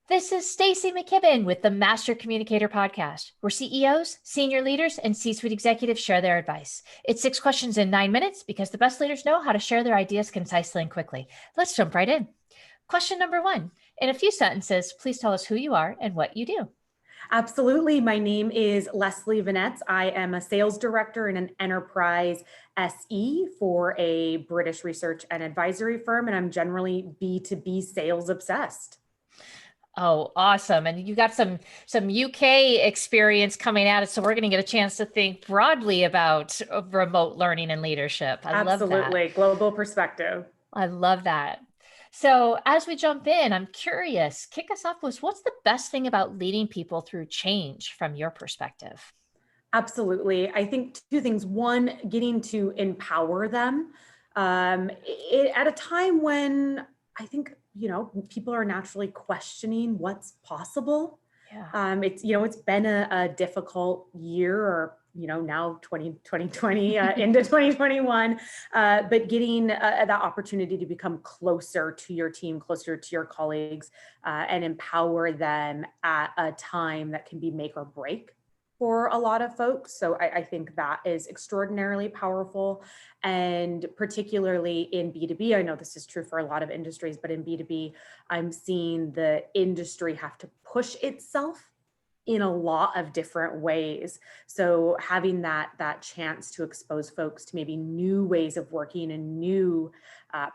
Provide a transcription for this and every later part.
This is Stacy McKibben with the Master Communicator podcast, where CEOs, senior leaders, and C-suite executives share their advice. It's 6 questions in 9 minutes because the best leaders know how to share their ideas concisely and quickly. Let's jump right in. Question number one. In a few sentences, please tell us who you are and what you do. Absolutely. My name is Leslie Venetz. I am a sales director in an enterprise SE for a British research and advisory firm, and I'm generally B2B sales obsessed. Oh, awesome. And you got some UK experience coming at it. So we're going to get a chance to think broadly about remote learning and leadership. I love that. Absolutely. Global perspective. I love that. So as we jump in, I'm curious, kick us off with what's the best thing about leading people through change from your perspective? Absolutely. I think two things. One, getting to empower them at a time when I think, people are naturally questioning what's possible. Yeah. It's been a difficult year or, now 2020 into 2021, but getting that opportunity to become closer to your team, closer to your colleagues, and empower them at a time that can be make or break for a lot of folks. So I think that is extraordinarily powerful. And particularly in B2B, I know this is true for a lot of industries, but in B2B, I'm seeing the industry have to push itself in a lot of different ways. So having that chance to expose folks to maybe new ways of working and new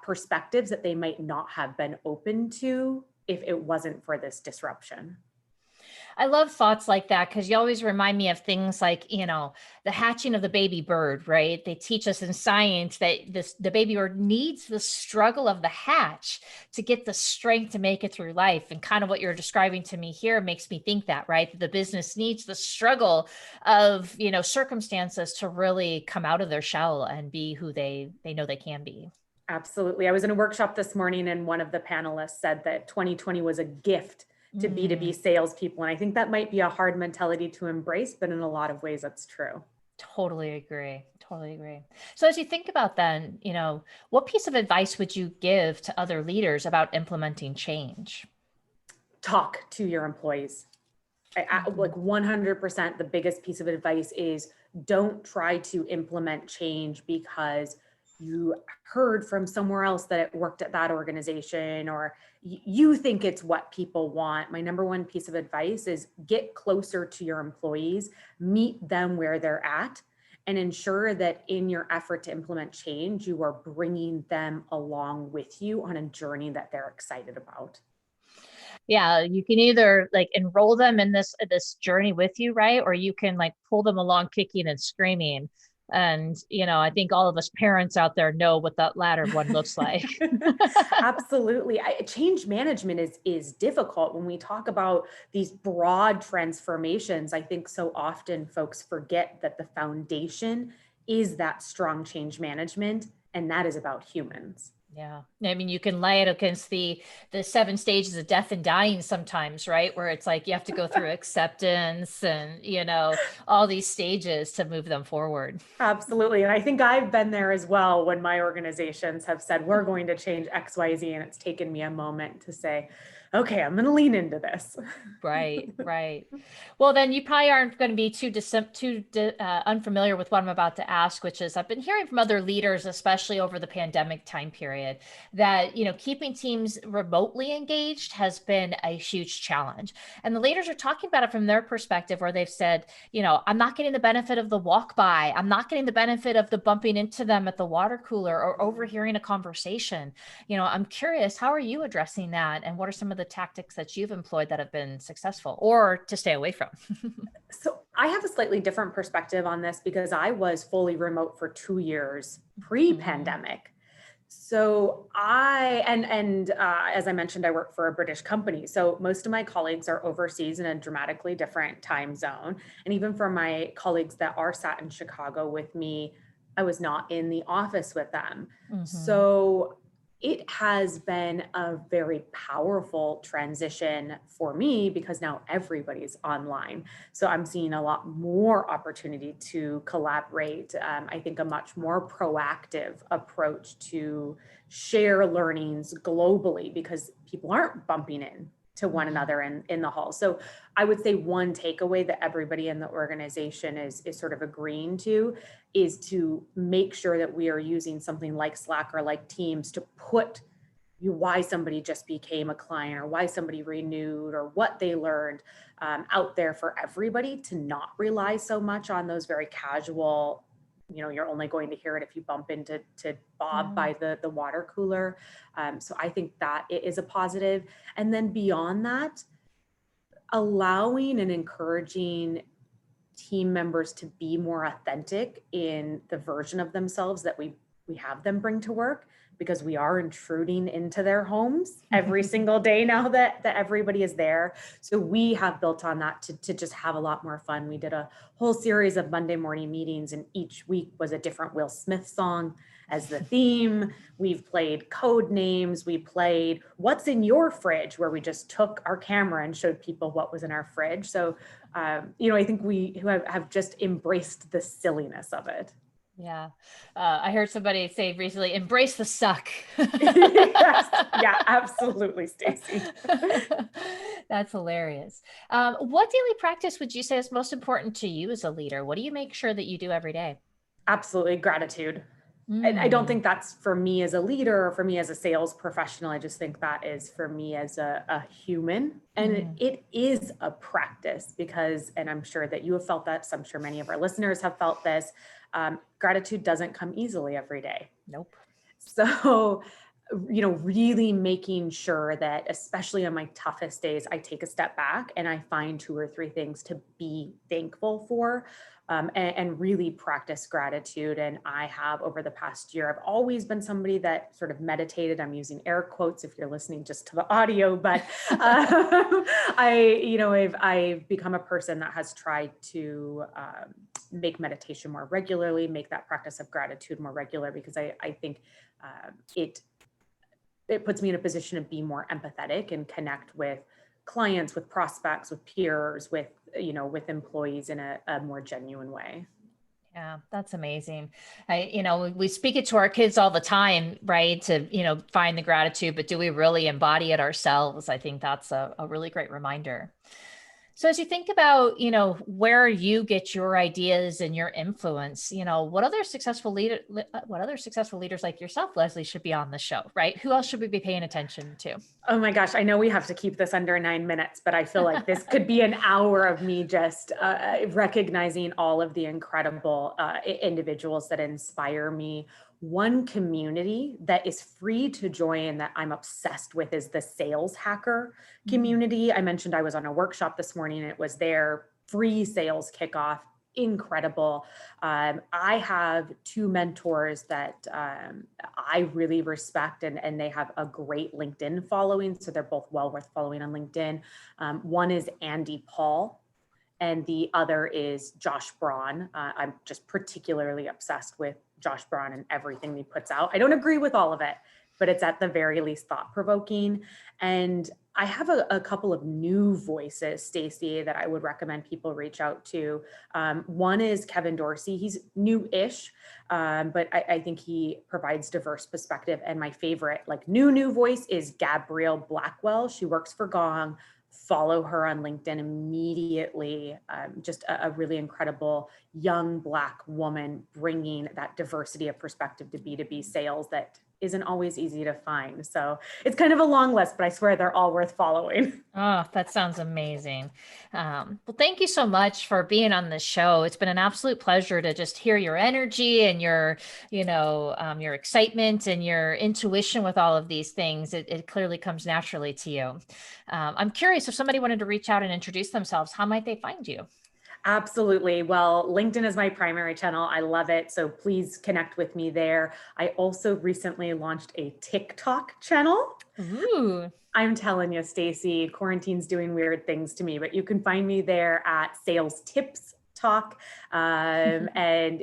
perspectives that they might not have been open to if it wasn't for this disruption. I love thoughts like that because you always remind me of things like, the hatching of the baby bird, right? They teach us in science that the baby bird needs the struggle of the hatch to get the strength to make it through life. And kind of what you're describing to me here makes me think that, right? That the business needs the struggle of, circumstances to really come out of their shell and be who they know they can be. Absolutely. I was in a workshop this morning and one of the panelists said that 2020 was a gift to B2B salespeople. And I think that might be a hard mentality to embrace, but in a lot of ways, that's true. Totally agree. Totally agree. So as you think about then, what piece of advice would you give to other leaders about implementing change? Talk to your employees. Like 100%, the biggest piece of advice is don't try to implement change because you heard from somewhere else that it worked at that organization or you think it's what people want. My number one piece of advice is get closer to your employees, meet them where they're at, and ensure that in your effort to implement change, you are bringing them along with you on a journey that they're excited about. Yeah, you can either like enroll them in this journey with you, right? Or you can like pull them along kicking and screaming. And, I think all of us parents out there know what that latter one looks like. Absolutely. Change management is difficult when we talk about these broad transformations. I think so often folks forget that the foundation is that strong change management, and that is about humans. Yeah. I mean, you can lay it against the 7 stages of death and dying sometimes, right? Where it's like you have to go through acceptance and, all these stages to move them forward. Absolutely. And I think I've been there as well when my organizations have said, we're going to change XYZ. And it's taken me a moment to say, okay, I'm going to lean into this. Right, right. Well, then you probably aren't going to be too unfamiliar with what I'm about to ask, which is I've been hearing from other leaders, especially over the pandemic time period, that keeping teams remotely engaged has been a huge challenge. And the leaders are talking about it from their perspective, where they've said, I'm not getting the benefit of the walk by. I'm not getting the benefit of the bumping into them at the water cooler or overhearing a conversation. I'm curious, how are you addressing that? And what are some of the tactics that you've employed that have been successful or to stay away from? So I have a slightly different perspective on this because I was fully remote for 2 years pre-pandemic. So as I mentioned, I work for a British company. So most of my colleagues are overseas in a dramatically different time zone. And even for my colleagues that are sat in Chicago with me, I was not in the office with them. So it has been a very powerful transition for me because now everybody's online. So I'm seeing a lot more opportunity to collaborate. I think a much more proactive approach to share learnings globally because people aren't bumping in to one another in the hall. So I would say one takeaway that everybody in the organization is sort of agreeing to is to make sure that we are using something like Slack or like Teams to put why somebody just became a client or why somebody renewed or what they learned out there for everybody, to not rely so much on those very casual, you're only going to hear it if you bump into Bob by the water cooler. So I think that it is a positive. And then beyond that, allowing and encouraging team members to be more authentic in the version of themselves that we have them bring to work, because we are intruding into their homes every single day now that everybody is there. So we have built on that to just have a lot more fun. We did a whole series of Monday morning meetings, and each week was a different Will Smith song as the theme. We've played code names. We played What's in Your Fridge, where we just took our camera and showed people what was in our fridge. So, I think we have just embraced the silliness of it. Yeah. I heard somebody say recently, embrace the suck. Yes. Yeah, absolutely, Stacy. That's hilarious. What daily practice would you say is most important to you as a leader? What do you make sure that you do every day? Absolutely. Gratitude. I don't think that's for me as a leader or for me as a sales professional. I just think that is for me as a human. And it is a practice because, and I'm sure that you have felt that, so I'm sure many of our listeners have felt this, gratitude doesn't come easily every day. Nope. So, really making sure that, especially on my toughest days, I take a step back and I find 2 or 3 things to be thankful for, and really practice gratitude. And I have, over the past year, I've always been somebody that sort of meditated. I'm using air quotes if you're listening just to the audio, but I've become a person that has tried to make meditation more regularly, make that practice of gratitude more regular, because I think it puts me in a position to be more empathetic and connect with clients, with prospects, with peers, with employees in a more genuine way. Yeah, that's amazing. We speak it to our kids all the time, right? To, find the gratitude, but do we really embody it ourselves? I think that's a really great reminder. So as you think about, where you get your ideas and your influence, what other successful leaders like yourself, Leslie, should be on the show, right? Who else should we be paying attention to? Oh my gosh, I know we have to keep this under 9 minutes, but I feel like this could be an hour of me just recognizing all of the incredible individuals that inspire me. One community that is free to join that I'm obsessed with is the Sales Hacker community. I mentioned I was on a workshop this morning, and it was their free sales kickoff. Incredible. I have 2 mentors that I really respect, and they have a great LinkedIn following. So they're both well worth following on LinkedIn. One is Andy Paul, and the other is Josh Braun. I'm just particularly obsessed with Josh Braun and everything he puts out. I don't agree with all of it, but it's at the very least thought-provoking. And I have a couple of new voices, Stacy, that I would recommend people reach out to. One is Kevin Dorsey. He's new-ish, but I think he provides diverse perspective. And my favorite, new voice is Gabrielle Blackwell. She works for Gong. Follow her on LinkedIn immediately. Just a really incredible young Black woman bringing that diversity of perspective to B2B sales that isn't always easy to find. So it's kind of a long list, but I swear they're all worth following. Oh, that sounds amazing. Well, thank you so much for being on the show. It's been an absolute pleasure to just hear your energy and your excitement and your intuition with all of these things. It clearly comes naturally to you. I'm curious, if somebody wanted to reach out and introduce themselves, how might they find you? Absolutely. Well, LinkedIn is my primary channel. I love it. So please connect with me there. I also recently launched a TikTok channel. Ooh. I'm telling you, Stacy, quarantine's doing weird things to me, but you can find me there at salestipstok, and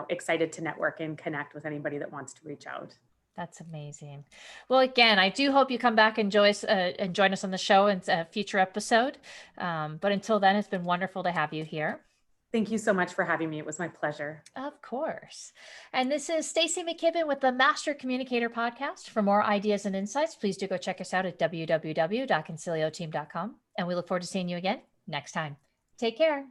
excited to network and connect with anybody that wants to reach out. That's amazing. Well, again, I do hope you come back and join us on the show in a future episode. But until then, it's been wonderful to have you here. Thank you so much for having me. It was my pleasure. Of course. And this is Stacy McKibben with the Master Communicator podcast. For more ideas and insights, please do go check us out at www.concilioteam.com. And we look forward to seeing you again next time. Take care.